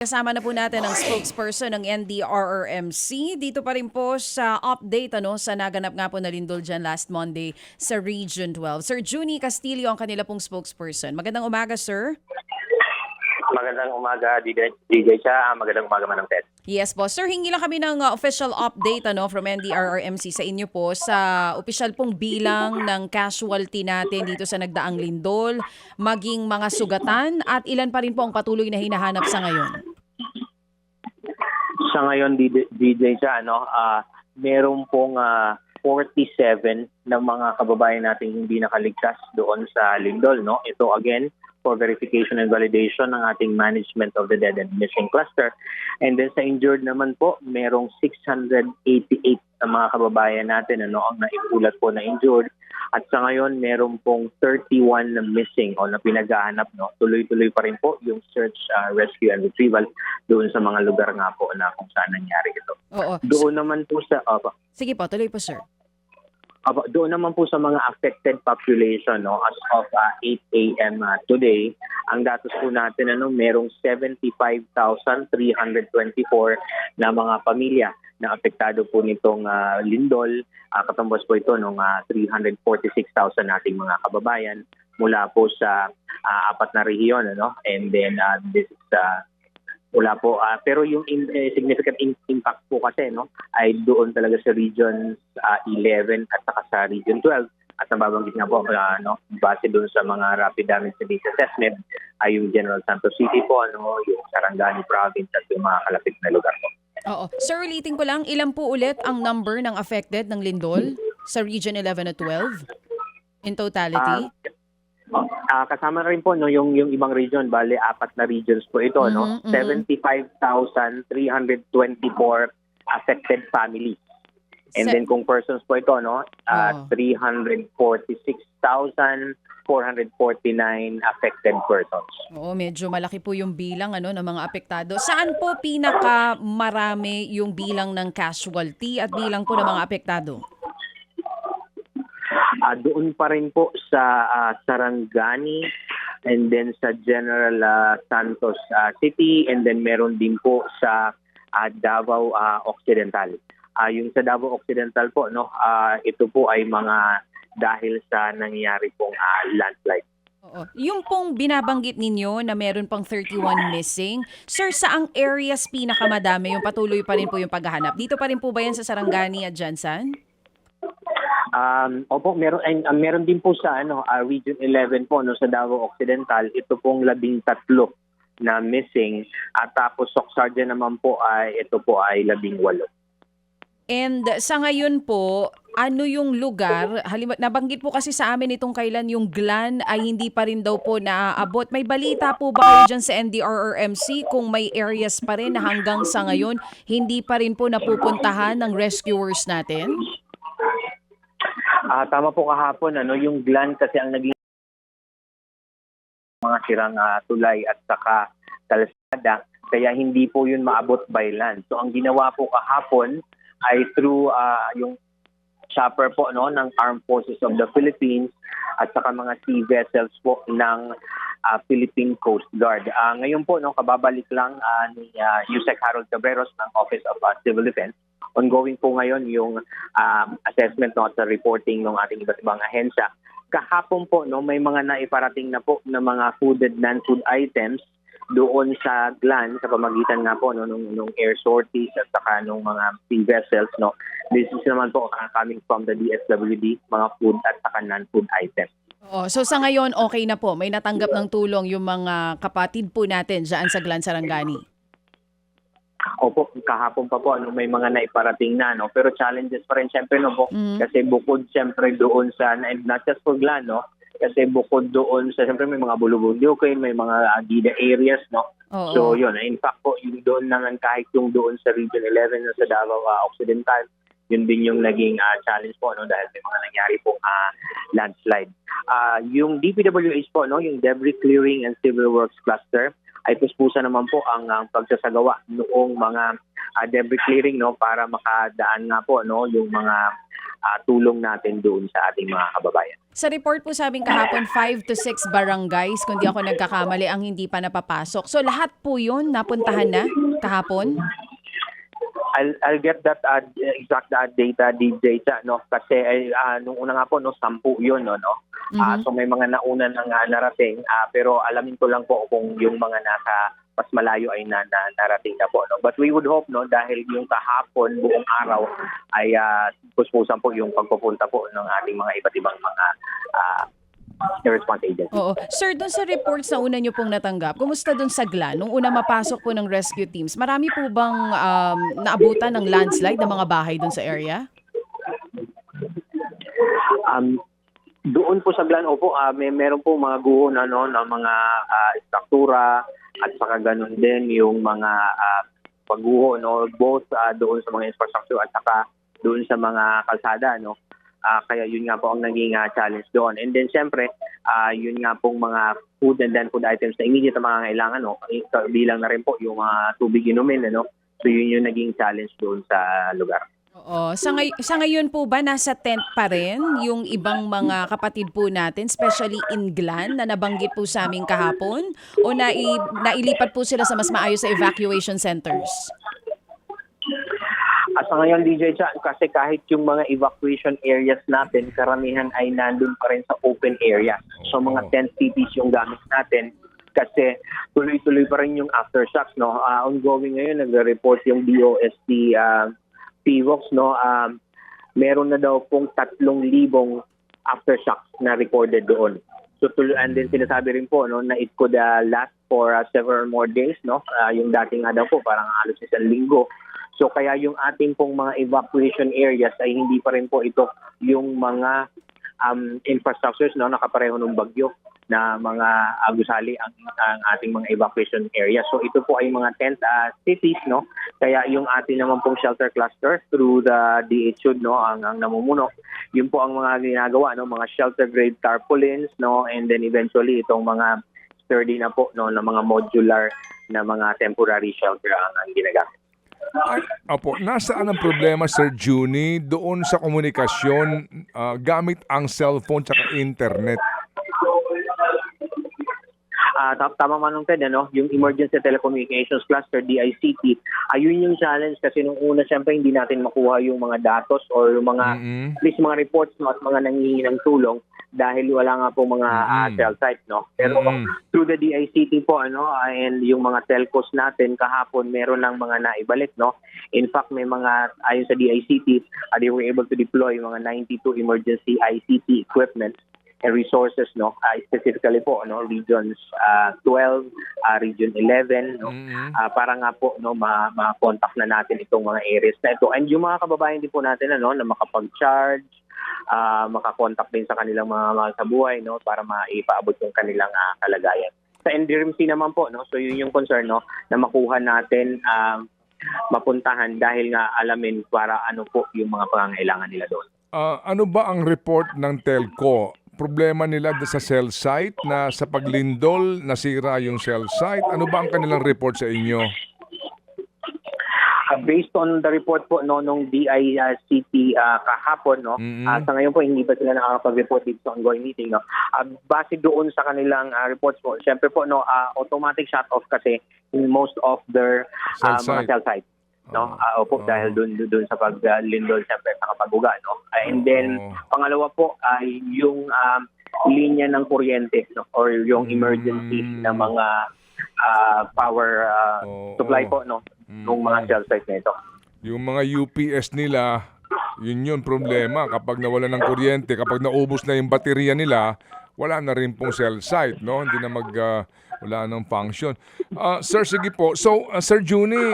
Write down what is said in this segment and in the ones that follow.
Kasama na po natin ang spokesperson ng NDRRMC. Dito pa rin po sa update sa naganap nga po na lindol dyan last Monday sa Region 12. Sir Juni Castillo ang kanila pong spokesperson. Magandang umaga, sir. Magandang umaga, DJ Cha. Magandang umaga, Manang Ted. Yes po. Sir, hingi lang kami ng official update from NDRRMC sa inyo po sa opisyal pong bilang ng casualty natin dito sa nagdaang lindol, maging mga sugatan at ilan pa rin po ang patuloy na hinahanap sa ngayon. Sa ngayon, DJ Cha, meron pong 47 na mga kababayan nating hindi nakaligtas doon sa lindol. No? Ito again, for verification and validation ng ating management of the dead and missing cluster. And then sa injured naman po, merong 688 na mga kababayan natin ang naiulat po na injured. At sa ngayon, meron pong 31 na missing o na pinaghahanap. No? Tuloy-tuloy pa rin po yung search, rescue and retrieval doon sa mga lugar nga po na kung saan nangyari ito. Oo. Doon naman po sa... Sige po, tuloy po, sir. Doon naman po sa mga affected population, as of 8 a.m. Today, ang datos po natin, merong 75,324 na mga pamilya na apektado po nitong lindol. Katumbas po ito ng 346,000 nating mga kababayan mula po sa apat na rehiyon. And then this is wala po. Pero yung significant impact po kasi ay doon talaga sa Region 11 at saka sa Region 12. At nababanggit nga po, base doon sa mga rapid damage needs assessment, ay yung General Santos City po, yung Sarangani Province at yung mga kalapit na lugar po. Oo. Sir, ulitin ko lang, ilan po ulit ang number ng affected ng lindol sa Region 11 at 12 in totality? Kasama na rin po yung ibang region, bale apat na regions po ito, 75,324 affected families. And then kung persons po ito, 346,449 affected persons. Oo, medyo malaki po yung bilang ng mga apektado. Saan po pinakamarami yung bilang ng casualty at bilang po ng mga apektado? Doon pa rin po sa Sarangani and then sa General Santos City and then meron din po sa Davao Occidental. Yung sa Davao Occidental po, ito po ay mga dahil sa nangyayari pong landslide. Oo. Yung pong binabanggit ninyo na meron pang 31 missing, sir, saang areas pinakamadami yung patuloy pa rin po yung paghahanap? Dito pa rin po ba yan sa Sarangani at Jansan? Opo, meron din po sa Region 11 po sa Davao Occidental, ito pong 13 na missing at tapos Soxardia naman po ito po ay 18. And sa ngayon po, ano yung lugar? Nabanggit po kasi sa amin itong kailan yung GLAN ay hindi pa rin daw po naaabot. May balita po ba kayo dyan sa NDRRMC kung may areas pa rin na hanggang sa ngayon hindi pa rin po napupuntahan ng rescuers natin? Tama po kahapon, yung GLAN kasi ang naging mga sirang tulay at saka kalsada, kaya hindi po yun maabot by land. So ang ginawa po kahapon ay through yung chopper po ng Armed Forces of the Philippines at saka mga sea vessels po ng Philippine Coast Guard. Ngayon po, kababalik lang ni Yusek Harold Cabreros ng Office of Civil Defense. Ongoing po ngayon yung assessment at reporting ng ating iba't ibang ahensya. Kahapon po, may mga naiparating na po na mga food and non-food items doon sa GLAN sa pamagitan nga po nung air sorties at saka nung mga sea vessels. This is naman po coming from the DSWD, mga food at saka non-food items. So sa ngayon, okay na po. May natanggap ng tulong yung mga kapatid po natin dyan sa GLAN Sarangani. Opo, kahapon pa po may mga naiparating na pero challenges pa rin siyempre kasi bukod siyempre doon sa not just for GLAN kasi bukod doon sa siyempre may mga bulubundukin, may mga agida areas Oo. So yun, in fact po yung doon naman kahit yung doon sa Region 11 sa Davao Occidental, yun din yung naging challenge po dahil may mga nangyari pong landslide. Yung DPWH po yung Debris Clearing and Civil Works Cluster ay puspusan naman po ang pagsasagawa noong mga debris clearing para makadaan nga po yung mga tulong natin doon sa ating mga kababayan. Sa report po sabi kahapon, 5 to 6 barangays, kung di ako nagkakamali, ang hindi pa napapasok. So lahat po yun napuntahan na kahapon? I'll get that exact data, DJ, no? Kasi nung una nga po, 10 yun, no? So may mga nauna nang narating, pero alamin ko lang po kung yung mga nasa mas malayo ay narating na po, no? But we would hope, no, dahil yung kahapon buong araw ay puspusan po yung pagpupunta po ng ating mga iba't ibang mga response agency. Oo. Sir, doon sa reports na una nyo pong natanggap, kumusta doon sa Glan? Nung una mapasok po ng rescue teams, marami po bang naabutan ng landslide ng mga bahay doon sa area? Doon po sa Glan, opo, meron po mga guho na, no, ng mga struktura at saka ganun din yung mga pagguho, no, both doon sa mga infrastructure at saka doon sa mga kalsada, no. Kaya yun nga po ang naging challenge doon. And then siyempre, yun nga pong mga food and non-food items na immediate na mga kailangan, no, bilang na rin po yung mga tubig inumin, no. So yun yung naging challenge doon sa lugar. Oo. Sa ngayon po ba nasa tent pa rin yung ibang mga kapatid po natin, especially in Glan na nabanggit po sa aming kahapon? O nailipat po sila sa mas maayos sa evacuation centers? Sa ngayon, DJ Cha, kasi kahit yung mga evacuation areas natin, karamihan ay nandun pa rin sa open area. So mga tent cities yung gamit natin kasi tuloy-tuloy pa rin yung aftershocks, no. Ongoing ngayon, nagre-report yung DOST PVOX, no. Meron na daw pong 3,000 aftershocks na recorded doon. So and then sinasabi rin po, no, na it could last for several more days, no. Yung dating daw po parang halos 1 linggo. So kaya yung ating pong mga evacuation areas ay hindi pa rin po ito yung mga infrastructures, no, nakapareho ng bagyo na mga gusali ang ating mga evacuation areas. So ito po ay mga tent cities, no. Kaya yung ating naman pong shelter cluster through the DHUD, no, ang namumuno, yun po ang mga ginagawa, no, mga shelter grade tarpaulins, no, and then eventually itong mga sturdy na po, no, na mga modular na mga temporary shelter ang ginagamit. Opo, nasaan ang problema, Sir Juni, doon sa komunikasyon gamit ang cellphone at internet? Tama man nung Ted, ano, yung Emergency Telecommunications Cluster, DICT, ayun yung challenge kasi nung una, syempre, hindi natin makuha yung mga datos or yung mga, at least mga reports, no, at mga nanghihingi ng tulong dahil wala nga po mga cell site, no. Pero through the DICT po, ano, and yung mga telcos natin kahapon, meron lang mga naibalik, no. In fact, may mga, ayon sa DICT, they were able to deploy mga 92 emergency ICT equipment and resources, no, specifically po, no, regions 12, region 11, no, para nga po, no, ma-contact na natin itong mga areas na ito. And yung mga kababayan din po natin, ano, na makapag-charge, makakontak din sa kanilang mga mahal sa buhay, no, para maipaabot yung kanilang kalagayan. Sa NDRMC naman po, no, so yun yung concern, no, na makuha natin mapuntahan dahil nga alamin para ano po yung mga pangangailangan nila doon. Ano ba ang report ng telco? Problema nila sa cell site na sa paglindol nasira yung cell site? Ano ba ang kanilang report sa inyo? Based on the report po, no, nung DICT kahapon, no, sa ngayon po hindi pa sila nakakapag-report dito sa ongoing meeting, no. Base doon sa kanilang reports po, syempre po, no, automatic shut-off kasi in most of their mga cell sites. No, opo, dahil doon sa paglindol siyempre sa kapaguga, no. And then pangalawa po ay yung linya ng kuryente, no, or yung emergency na mga power supply po, no, ng mga cell site na ito. Yung mga UPS nila, yun problema kapag nawala ng kuryente, kapag naubos na yung baterya nila, wala na rin pong cell site, no? Hindi na wala nang function. Sir, sige po. So, Sir Juni,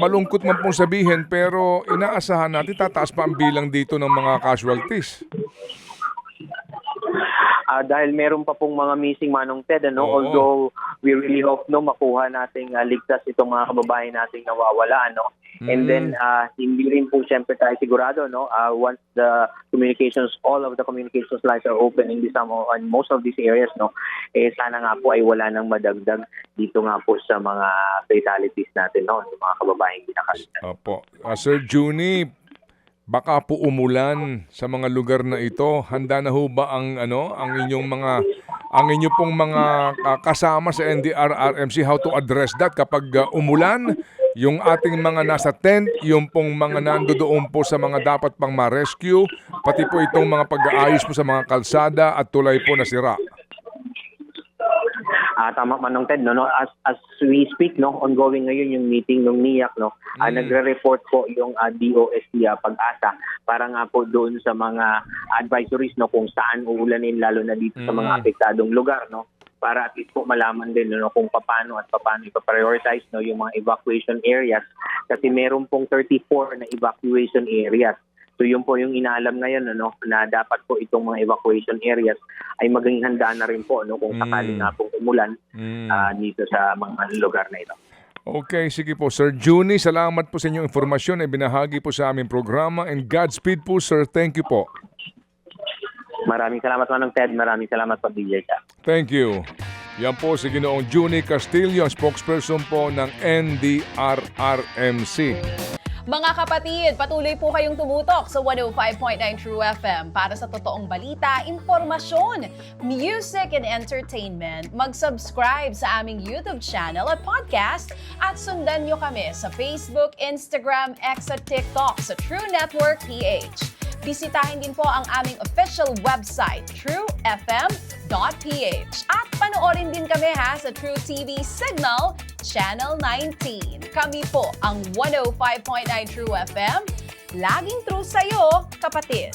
malungkot man pong sabihin, pero inaasahan natin tataas pa ang bilang dito ng mga casualties. Dahil meron pa pong mga missing, Manong Ted, ano, although we really hope, no, makuha nating ligtas itong mga kababayan nating nawawala, ano. And then hindi rin po siyempre tayo sigurado, no, once the communications, all of the communications lines are open in most of these areas, no, sana nga po ay wala nang madagdag dito nga po sa mga fatalities natin, no, yung mga kababayan kinakalit. Opo. Sir Juni, baka po umulan sa mga lugar na ito. Handa na ho ba ang inyo pong mga kasama sa NDRRMC how to address that kapag umulan? Yung ating mga nasa tent, yung pong mga nandoon po sa mga dapat pang ma-rescue, pati po itong mga pag-aayos po sa mga kalsada at tulay po na sira. Tama Manong Ted, no? As we speak, no, ongoing ngayon yung meeting ng NIAC, no. Nagre-report po yung DOST Pag-asa para nga po doon sa mga advisories, no, kung saan uulanin, lalo na dito sa mga apektadong lugar, no, para at least po malaman din, no, kung paano ipa-prioritize, no, yung mga evacuation areas, kasi meron pong 34 na evacuation areas. So yun po yung inaalam ngayon, ano, na dapat po itong mga evacuation areas ay maging handa na rin po, no, kung sakali nga pong umulan dito sa mga lugar na ito. Okay, sige po. Sir Juni, salamat po sa inyong informasyon na binahagi po sa aming programa, and Godspeed po, sir. Thank you po. Maraming salamat Manong Ted, maraming salamat po DJ Ka. Thank you. Yan po si Ginoong Juni Castillo, ang spokesperson po ng NDRRMC. Mga kapatid, patuloy po kayong tumutok sa 105.9 True FM para sa totoong balita, impormasyon, music, and entertainment. Mag-subscribe sa aming YouTube channel at podcast at sundan nyo kami sa Facebook, Instagram, X at TikTok sa True Network PH. Bisitahin din po ang aming official website, truefm.ph. At panoorin din kami sa True TV Signal, Channel 19. Kami po ang 105.9 True FM. Laging true sa'yo, kapatid.